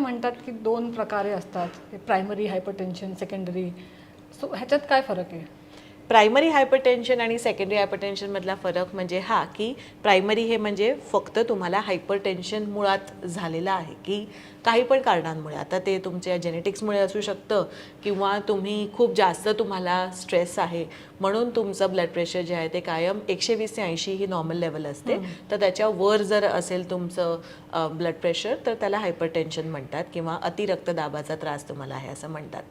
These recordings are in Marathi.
म्हणतात की 2 प्रकारे असतात, प्रायमरी हायपरटेन्शन, सेकंडरी. सो ह्याच्यात काय फरक आहे? प्रायमरी हायपरटेन्शन आणि सेकंडरी हायपरटेन्शनमधला फरक म्हणजे हा की प्रायमरी हे म्हणजे फक्त तुम्हाला हायपरटेन्शन मुळात झालेलं आहे की काही पण कारणांमुळे, आता ते तुमच्या जेनेटिक्समुळे असू शकतं किंवा तुम्ही खूप जास्त तुम्हाला स्ट्रेस आहे म्हणून तुमचं ब्लड प्रेशर जे आहे ते कायम 120 ते 80 ही नॉर्मल लेवल असते. तर त्याच्यावर जर असेल तुमचं ब्लड प्रेशर तर त्याला हायपरटेन्शन म्हणतात किंवा अतिरक्तदाबाचा त्रास तुम्हाला आहे असं म्हणतात.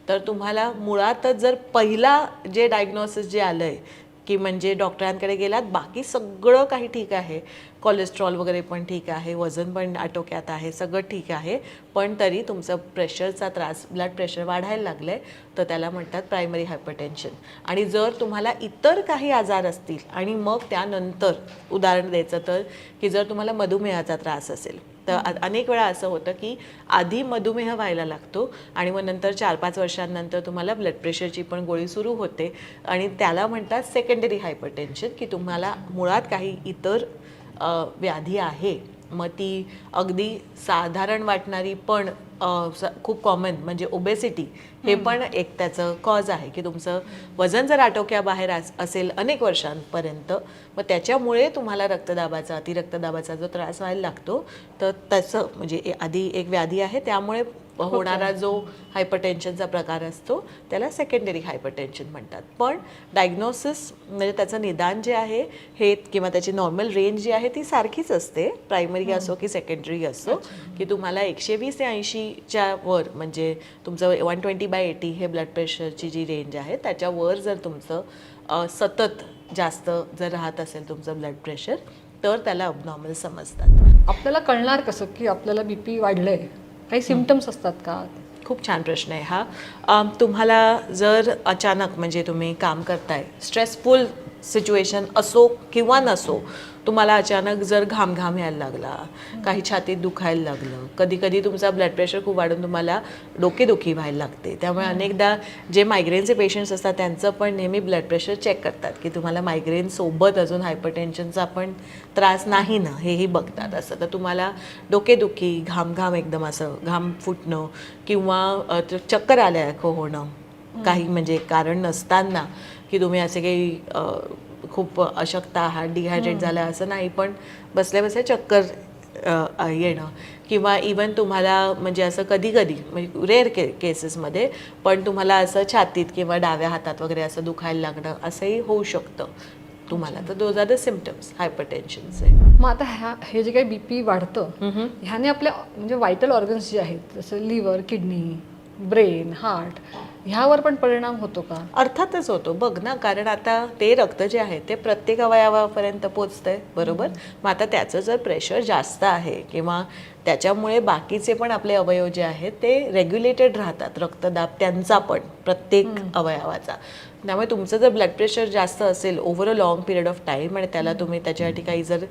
तर तुम्हाला मुळातच जर पहिला जे डायग्नोसिस जे आलं आहे की म्हणजे डॉक्टरांकडे गेलात, बाकी सगळं काही ठीक आहे, कोलेस्ट्रॉल वगैरे पण ठीक आहे, वजन पण आटोक्यात आहे, सगळं ठीक आहे, पण तरी तुमचं प्रेशरचा त्रास, ब्लड प्रेशर वाढायला लागलं आहे, तर त्याला म्हणतात प्रायमरी हायपरटेन्शन. आणि जर तुम्हाला इतर काही आजार असतील आणि मग त्यानंतर उदाहरण द्यायचं तर की जर तुम्हाला मधुमेहाचा त्रास असेल तर अनेक वेळा असं होतं की आधी मधुमेह व्हायला लागतो आणि मग नंतर 4-5 वर्षांनंतर तुम्हाला ब्लड प्रेशरची पण गोळी सुरू होते आणि त्याला म्हणतात सेकंडरी हायपरटेन्शन, की तुम्हाला मुळात काही इतर व्याधी आहे, मग ती अगदी साधारण वाटणारी पण खूप कॉमन म्हणजे ओबेसिटी हे पण एक त्याचं कॉज आहे की तुमचं वजन जर आटोक्याबाहेर असेल अनेक वर्षांपर्यंत, मग त्याच्यामुळे तुम्हाला रक्तदाबाचा, अतिरक्तदाबाचा जो त्रास व्हायला लागतो, तर त्याचं म्हणजे आधी एक व्याधी आहे त्यामुळे होणारा जो हायपरटेन्शनचा प्रकार असतो त्याला सेकंडरी हायपरटेन्शन म्हणतात. पण डायग्नोसिस म्हणजे त्याचं निदान जे आहे हे किंवा त्याची नॉर्मल रेंज जी आहे ती सारखीच असते, प्रायमरी असो की सेकंडरी असो, की तुम्हाला 120 ते 80च्या वर म्हणजे तुमचं 120/80 हे ब्लड प्रेशरची जी रेंज आहे त्याच्यावर जर तुमचं सतत जास्त जर राहत असेल तुमचं ब्लड प्रेशर तर त्याला अबनॉर्मल समजतात. आपल्याला कळणार कसं की आपल्याला बीपी वाढलंय? काही सिम्पटम्स असतात का? खूप छान प्रश्न आहे हा. तुम्हाला जर अचानक म्हणजे तुम्ही काम करताय, स्ट्रेसफुल सिच्युएशन असो किंवा नसो, तुम्हाला अचानक जर घाम यायला लागला, काही छातीत दुखायला लागलं, कधी कधी तुमचा ब्लड प्रेशर खूप वाढून तुम्हाला डोकेदुखी व्हायला लागते, त्यामुळे अनेकदा जे मायग्रेनचे पेशंट्स असतात त्यांचं पण नेहमी ब्लड प्रेशर चेक करतात की तुम्हाला मायग्रेनसोबत अजून हायपरटेन्शनचा पण त्रास नाही ना, हेही बघतात. असं तर तुम्हाला डोकेदुखी, घाम एकदम असं घाम फुटणं किंवा चक्कर आल्यासारखं होणं, काही म्हणजे कारण नसताना की तुम्ही असे काही खूप अशक्त आहात, डिहायड्रेट झाला असं नाही, पण बसल्या बसल्या चक्कर येणं किंवा इवन तुम्हाला म्हणजे असं कधी कधी म्हणजे रेअर केसेसमध्ये पण तुम्हाला असं छातीत किंवा डाव्या हातात वगैरे असं दुखायला लागणं असंही होऊ शकतं तुम्हाला. तर दोज आर द सिम्पटम्स हायपरटेन्शनचे. मग आता हे जे काही बीपी वाढतं ह्याने आपल्या म्हणजे व्हायटल ऑर्गन्स जे आहेत जसं लिव्हर, किडनी, ब्रेन, हार्ट ह्यावर पण परिणाम होतो का? अर्थातच होतो. बघ ना, कारण आता ते रक्त जे आहे ते प्रत्येक अवयवापर्यंत पोचतंय, बरोबर. मग आता त्याचं जर प्रेशर जास्त आहे किंवा त्याच्यामुळे बाकीचे पण आपले अवयव जे आहेत ते रेग्युलेटेड राहतात, रक्तदाब त्यांचा पण प्रत्येक अवयवाचा. त्यामुळे तुमचं जर ब्लड प्रेशर जास्त असेल over a long period of time आणि त्याला तुम्ही त्याच्यासाठी काही जर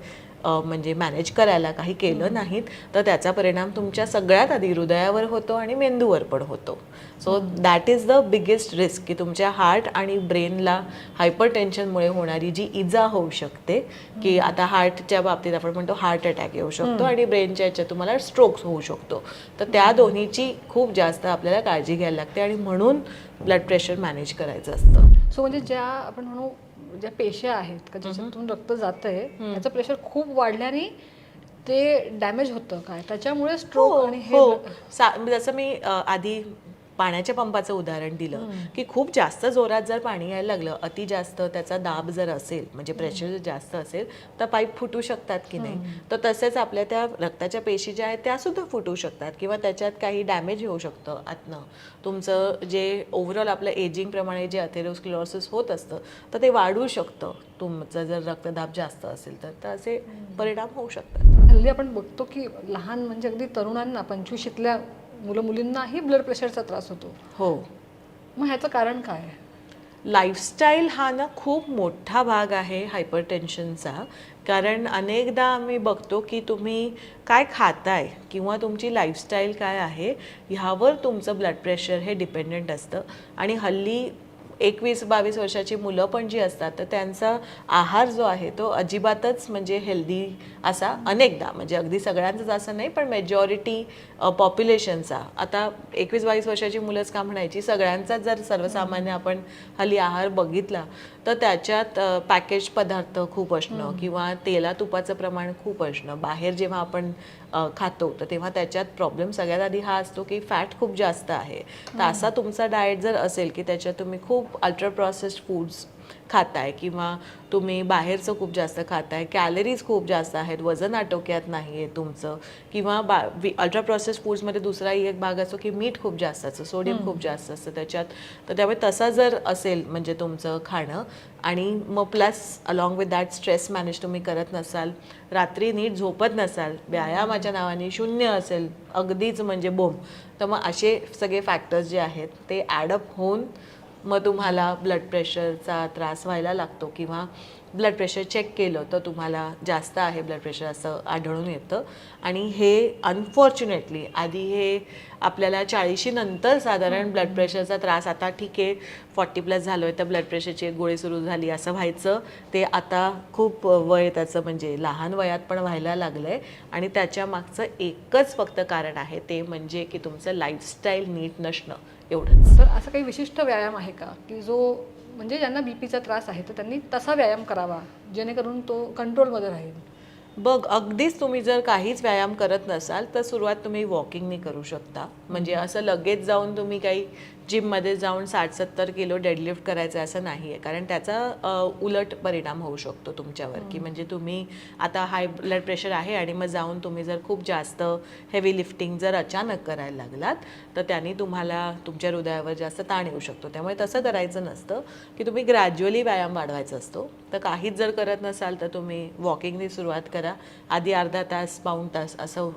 म्हणजे मॅनेज करायला काही केलं नाहीत तर त्याचा परिणाम तुमच्या सगळ्यात आधी हृदयावर होतो आणि मेंदूवर पण होतो. So that is the biggest risk की तुमच्या हार्ट आणि ब्रेनला हायपरटेन्शनमुळे होणारी जी इजा होऊ शकते, की आता हार्टच्या बाबतीत आपण म्हणतो हार्ट अटॅक येऊ शकतो आणि ब्रेनच्या याच्यात तुम्हाला स्ट्रोक्स होऊ शकतो. तर त्या दोन्हीची खूप जास्त आपल्याला काळजी घ्यायला लागते आणि म्हणून ब्लड प्रेशर मॅनेज करायचं असतं. सो म्हणजे ज्या आपण म्हणू ज्या पेशा आहेत का ज्याच्यातून रक्त जातंय त्याचं प्रेशर खूप वाढल्याने ते डॅमेज होतं काय, त्याच्यामुळे स्ट्रोक आणि हे जसं मी आधी पाण्याच्या पंपाचं उदाहरण दिलं की खूप जास्त जोरात जर पाणी यायला लागलं, अति जास्त त्याचा दाब जर असेल म्हणजे प्रेशर जास्त असेल तर पाईप फुटू शकतात की नाही. तर तसेच आपल्या त्या रक्ताच्या पेशी ज्या आहेत त्या सुद्धा फुटू शकतात किंवा त्याच्यात काही डॅमेज होऊ शकतं आतनं. तुमचं जे ओव्हरऑल आपलं एजिंगप्रमाणे जे अथेरोस्क्लेरोसिस होत असतं तर ते वाढू शकतं तुमचं जर रक्तदाब जास्त असेल तर असे परिणाम होऊ शकतात. हल्ली आपण बघतो की लहान म्हणजे अगदी तरुणांना 25ल्या मुलं मुलींनाही ब्लड प्रेशरचा त्रास होतो. हो. मग ह्याचं कारण काय आहे? लाईफस्टाईल हा ना खूप मोठा भाग आहे हायपरटेन्शनचा. कारण अनेकदा आम्ही बघतो की तुम्ही काय खाताय किंवा तुमची लाईफस्टाईल काय आहे ह्यावर तुमचं ब्लड प्रेशर हे डिपेंडंट असतं. आणि हल्ली 21-22 वर्षाची मुलं पण जी असतात तर त्यांचा आहार जो आहे तो अजिबातच म्हणजे हेल्दी असा अनेकदा, म्हणजे अगदी सगळ्यांचाच असं नाही पण मेजॉरिटी पॉप्युलेशनचा, आता 21-22 वर्षाची मुलंच का म्हणायची, सगळ्यांचाच जर सर्वसामान्य आपण हल्ली आहार बघितला तर त्याच्यात पॅकेज पदार्थ खूप असणं किंवा तेला तुपाचं प्रमाण खूप असणं, बाहेर जेव्हा आपण खातो तर तेव्हा त्याच्यात प्रॉब्लेम सगळ्यात आधी हा असतो की फॅट खूप जास्त आहे. तर असा तुमचा डाएट जर असेल की त्याच्यात तुम्ही खूप अल्ट्रा प्रोसेस्ड फूड्स खाताय किंवा तुम्ही बाहेरचं खूप जास्त खाताय, कॅलरीज खूप जास्त आहेत, वजन आटोक्यात नाही आहे तुमचं, किंवा अल्ट्रा प्रोसेस्ड फूड्समध्ये दुसराही एक भाग असतो की मीठ खूप जास्त असतं, सोडियम खूप जास्त असतं त्याच्यात, तर त्यामुळे तसा जर असेल म्हणजे तुमचं खाणं आणि मग plus along with that stress manage तुम्ही करत नसाल, रात्री नीट झोपत नसाल, व्यायामाच्या नावाने शून्य असेल अगदीच म्हणजे बोंब, तर मग असे सगळे फॅक्टर्स जे आहेत ते ॲडअप होऊन मग तुम्हाला ब्लड प्रेशरचा त्रास व्हायला लागतो किंवा ब्लड प्रेशर चेक केलं तर तुम्हाला जास्त आहे ब्लड प्रेशर असं आढळून येतं. आणि हे अनफॉर्च्युनेटली आधी हे आपल्याला 40शी नंतर साधारण ब्लड प्रेशरचा त्रास, आता ठीक आहे 40+ झालो आहे तर ब्लड प्रेशरची गोळी सुरू झाली असं व्हायचं, ते आता खूप वय त्याचं म्हणजे लहान वयात पण व्हायला लागलं आहे. आणि त्याच्या मागचं एकच फक्त कारण आहे ते म्हणजे की तुमचं लाईफस्टाईल नीट नसणं, एवढंच. तर असं काही विशिष्ट व्यायाम आहे का की जो म्हणजे ज्यांना बीपीचा त्रास आहे तर त्यांनी तसा व्यायाम करावा जेणेकरून तो कंट्रोलमध्ये राहील? बघ, अगदीच तुम्ही जर काहीच व्यायाम करत नसाल तर सुरुवात तुम्ही वॉकिंगने करू शकता. म्हणजे असं लगेच जाऊन तुम्ही काही जिममध्ये जाऊन 60-70 किलो डेडलिफ्ट करायचं असं नाही आहे, कारण त्याचा उलट परिणाम होऊ शकतो तुमच्यावर, की म्हणजे तुम्ही आता हाय ब्लड प्रेशर आहे आणि मग जाऊन तुम्ही जर खूप जास्त हेवी लिफ्टिंग जर अचानक करायला लागलात तर त्यांनी तुम्हाला तुमच्या हृदयावर जास्त ताण येऊ शकतो. त्यामुळे तसं करायचं नसतं, की तुम्ही ग्रॅज्युअली व्यायाम वाढवायचा असतो. तर काहीच जर करत नसाल तर तुम्ही वॉकिंगने सुरुवात करा. आधी अर्धा तास, पाऊण तास असं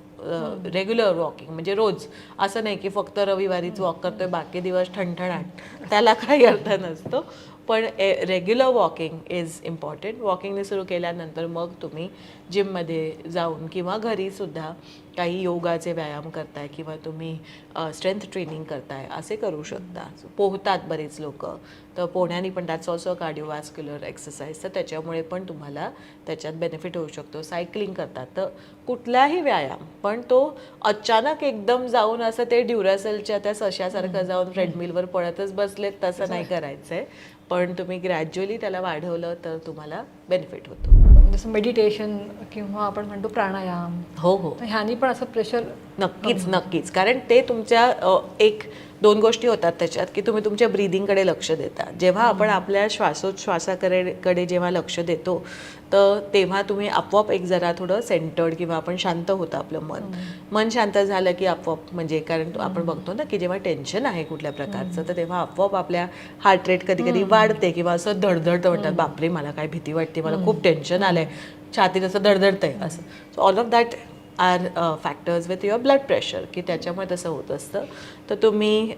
रेग्युलर वॉकिंग, म्हणजे रोज, असं नाही की फक्त रविवारीच वॉक करतोय बाकी दिवस ठणठणाट, त्याला काही अर्थ नसतो. पण रेग्युलर वॉकिंग इज इम्पॉर्टंट. वॉकिंगने सुरू केल्यानंतर मग तुम्ही जिममध्ये जाऊन किंवा घरीसुद्धा काही योगाचे व्यायाम करताय किंवा तुम्ही स्ट्रेंथ ट्रेनिंग करताय असे करू शकता. पोहतात बरेच लोक, तर पोहण्याने पण दॅट्स ऑल्सो कार्डिओवॅस्क्युलर एक्सरसाइज, तर त्याच्यामुळे पण तुम्हाला त्याच्यात बेनिफिट होऊ शकतो. सायकलिंग करतात, तर कुठलाही व्यायाम, पण तो अचानक एकदम जाऊन असं ते ड्युरासेलच्या त्या सशासारखं जाऊन ट्रेडमिलवर पळतच बसलेत तसं नाही करायचं आहे. पण तुम्ही ग्रॅज्युअली त्याला वाढवलं तर तुम्हाला बेनिफिट होतो. जसं मेडिटेशन किंवा आपण म्हणतो प्राणायाम, हो हो, तर ह्यानी पण असं प्रेशर नक्कीच नक्कीच. कारण ते तुमच्या 1-2 गोष्टी होतात त्याच्यात, की तुम्ही तुमच्या ब्रीदिंगकडे लक्ष देता. जेव्हा आपण आपल्या श्वासोच्छ्वासाकडे जेव्हा लक्ष देतो तर तेव्हा तुम्ही आपोआप एक जरा थोडं सेंटर्ड किंवा आपण शांत होतं आपलं मन शांत झालं की आपोआप, म्हणजे कारण आपण बघतो ना की जेव्हा टेन्शन आहे कुठल्या प्रकारचं तर तेव्हा आपोआप आपल्या हार्ट रेट कधी कधी वाढते किंवा असं धडधडतं, म्हणतात बापरे मला काय भीती वाटते, मला खूप टेन्शन आलंय, छातीत असं धडधडतंय असं. So all of that are factors with your blood pressure, की त्याच्यामुळे तसं होत असतं. तर तुम्ही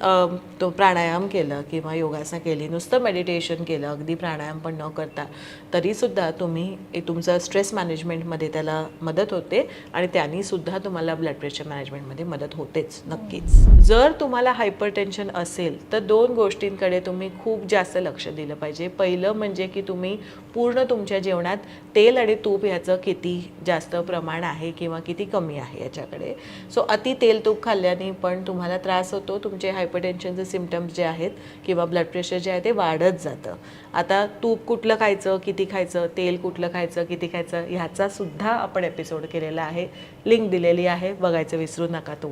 तो प्राणायाम केलं किंवा योगासनं केली, नुसतं मेडिटेशन केलं, अगदी प्राणायाम पण न करता, तरीसुद्धा तुम्ही तुमचं स्ट्रेस मॅनेजमेंटमध्ये त्याला मदत होते आणि त्यांनीसुद्धा तुम्हाला ब्लड प्रेशर मॅनेजमेंटमध्ये मदत होतेच नक्कीच. जर तुम्हाला हायपर टेन्शन असेल तर 2 गोष्टींकडे तुम्ही खूप जास्त लक्ष दिलं पाहिजे. पहिलं म्हणजे की तुम्ही पूर्ण तुमच्या जेवणात तेल आणि तूप ह्याचं किती जास्त प्रमाण आहे किंवा किती कमी आहे याच्याकडे. सो अति तेल तूप खाल्ल्याने पण तुम्हाला त्रास होतो, तुमचे हायपरटेन्शनचे सिम्पटम्स जे आहेत किंवा ब्लड प्रेशर जे आहे ते वाढत जातं. आता तूप कुठलं खायचं, किती खायचं, तेल कुठलं खायचं, किती खायचं, ह्याचा सुद्धा आपण एपिसोड केलेला आहे, लिंक दिलेली आहे, बघायचं विसरू नका तो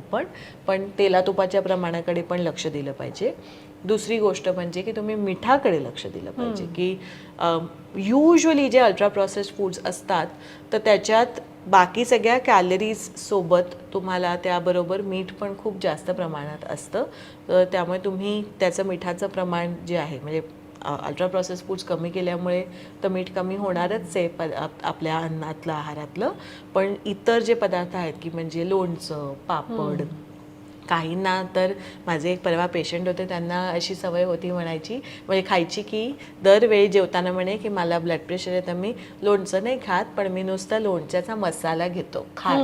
पण तेला तुपाच्या प्रमाणाकडे पण लक्ष दिलं पाहिजे. दुसरी गोष्ट म्हणजे की तुम्ही मिठाकडे लक्ष दिलं पाहिजे, की युजली जे अल्ट्रा प्रोसेस्ड फूड्स असतात तर त्याच्यात बाकी सगळ्या कॅलरीज सोबत तुम्हाला त्याबरोबर मीठ पण खूप जास्त प्रमाणात असतं. तर त्यामुळे तुम्ही त्याचं मिठाचं प्रमाण जे आहे, म्हणजे अल्ट्रा प्रोसेस फूड्स कमी केल्यामुळे तर मीठ कमी होणारच आहे आपल्या अन्नातलं, आहारातलं. पण इतर जे पदार्थ आहेत की म्हणजे लोणचं, पापड, काहींना तर माझे एक परवा पेशंट होते, त्यांना अशी सवय होती म्हणायची, म्हणजे खायची, की दरवेळी जेवताना म्हणे की मला ब्लड प्रेशर आहे तर मी लोणचं नाही खात, पण मी नुसता लोणच्याचा मसाला घेतो, खार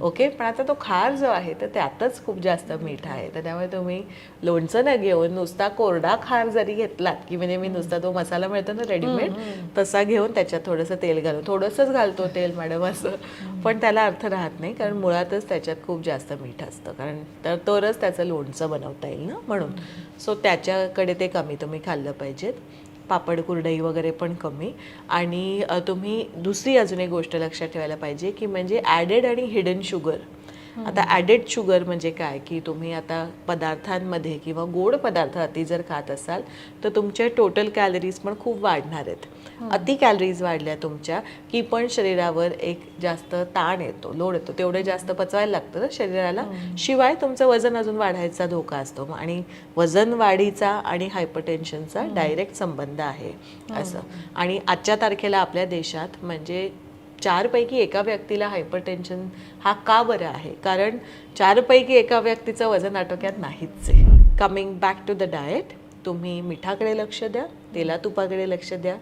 ओके. पण आता तो खार जो आहे तर त्यातच खूप जास्त मीठ आहे, तर त्यामुळे तुम्ही लोणचं न घेऊन नुसता कोरडा खार जरी घेतलात, की म्हणजे मी नुसता तो मसाला मिळतो ना रेडीमेड तसा घेऊन त्याच्यात थोडंसं तेल घालून, थोडंसंच घालतो तेल मॅडम असं, पण त्याला अर्थ राहत नाही, कारण मुळातच त्याच्यात खूप जास्त मीठ असतं, कारण तरच त्याचं लोणचं बनवता येईल ना, म्हणून. सो त्याच्याकडे ते कमी तुम्ही खाल्लं पाहिजेत. पापड कुरडई वगैरे पण कमी. आणि तुम्ही दुसरी अजून एक गोष्ट लक्षात ठेवायला पाहिजे, की म्हणजे ॲडेड आणि हिडन शुगर. आता ॲडेड शुगर म्हणजे काय, की तुम्ही आता पदार्थांमध्ये किंवा गोड पदार्थ अति जर खात असाल तर तुमचे टोटल कॅलरीज पण खूप वाढणार आहेत. अति कॅलरीज वाढल्या तुमच्या की पण शरीरावर एक जास्त ताण येतो, लोड येतो, तेवढे जास्त पचवायला लागतं ना शरीराला. शिवाय तुमचं वजन अजून वाढायचा धोका असतो, आणि वजन वाढीचा आणि हायपरटेन्शनचा डायरेक्ट संबंध आहे असं. आणि आजच्या तारखेला आपल्या देशात म्हणजे 4 पैकी एका व्यक्तीला हायपरटेन्शन हा का बरं आहे, कारण 4 पैकी एका व्यक्तीचं वजन आटोक्यात नाहीच आहे. Coming back to the diet, तुम्ही मिठाकडे लक्ष द्या, तेला तुपाकडे लक्ष द्या.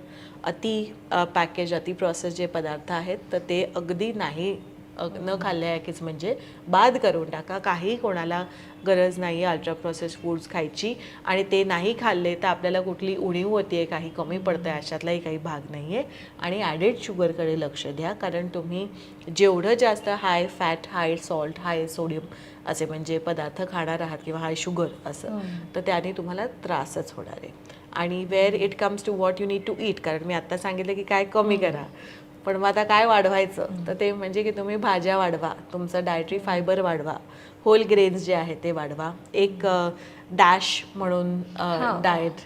अति पॅकेज अति प्रोसेस जे पदार्थ आहेत तर ते अगदी नाही न खाल्ल्याकीच म्हणजे बाद करून टाका. काही कोणाला गरज नाही आहे अल्ट्रा प्रोसेस फूड्स खायची, आणि ते नाही खाल्ले तर आपल्याला कुठली उणीव होती आहे, काही कमी पडतं आहे, अशातलाही काही भाग नाही आहे. आणि ॲडेड शुगरकडे लक्ष द्या, कारण तुम्ही जेवढं जास्त हाय फॅट, हाय सॉल्ट, हाय सोडियम असे म्हणजे पदार्थ खाणार आहात किंवा हाय शुगर असं, तर त्याने तुम्हाला त्रासच होणार आहे. आणि where it comes to what you need to eat, कारण मी आत्ता सांगितलं की काय कमी करा, पण मग आता काय वाढवायचं, तर ते म्हणजे की तुम्ही भाज्या वाढवा, तुमचं डायटरी फायबर वाढवा, होल ग्रेन्स जे आहे ते वाढवा. एक डॅश म्हणून डाएट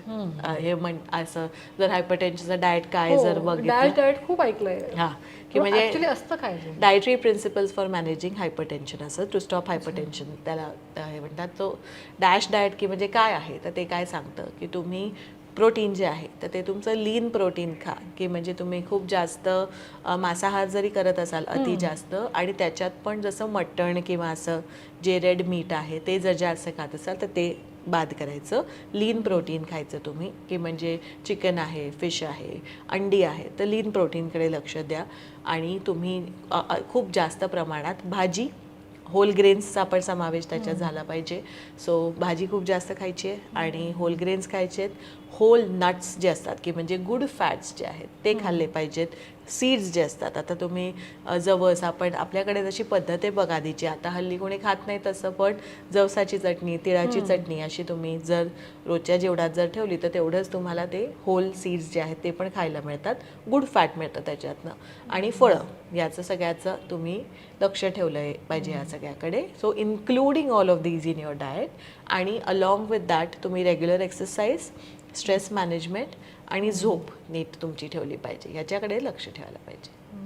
हे असं जर हायपरटेन्शनचं डाएट काय जर बघितलं, डाएट खूप ऐकलंय. हां, की म्हणजे असतं काय dietary principles for managing hypertension असं, टू स्टॉप हायपरटेन्शन त्याला हे म्हणतात. तो डॅश डाएट की म्हणजे काय आहे, तर ते काय सांगतं की तुम्ही प्रोटीन जे आहे तर ते तुमचं लीन प्रोटीन खा, की म्हणजे तुम्ही खूप जास्त मांसाहार जरी करत असाल अति जास्त, आणि त्याच्यात पण जसं मटण किंवा असं जे रेड मीट आहे ते जर जास्त खात असाल तर ते बाद करायचं. लीन प्रोटीन खायचं तुम्ही, की म्हणजे चिकन आहे, फिश आहे, अंडी आहे, तर लीन प्रोटीनकडे लक्ष द्या. आणि तुम्ही खूप जास्त प्रमाणात भाजी, होल ग्रेन्सचा पण समावेश त्याच्यात झाला पाहिजे. सो भाजी खूप जास्त खायची आहे आणि होल ग्रेन्स खायचे आहेत. होल नट्स जे असतात की म्हणजे गुड फॅट्स जे आहेत ते खाल्ले पाहिजेत. सीड्स जे असतात, आता तुम्ही जवस, आपण आपल्याकडे जशी पद्धत आहे बघ आधीची, आता हल्ली कोणी खात नाही तसं, पण जवसाची चटणी, तिळाची चटणी अशी तुम्ही जर रोजच्या जेवणात जर ठेवली तर तेवढंच तुम्हाला ते होल सीड्स जे आहेत ते पण खायला मिळतात, गुड फॅट मिळतं त्याच्यातनं. आणि फळं, याचं सगळ्याचं तुम्ही लक्ष ठेवलं पाहिजे या सगळ्याकडे. So including all of these in your diet, आणि अलॉंग विथ दॅट तुम्ही रेग्युलर एक्सरसाइज, स्ट्रेस मॅनेजमेंट आणि झोप नीट तुमची ठेवली पाहिजे, याच्याकडे लक्ष ठेवायला पाहिजे.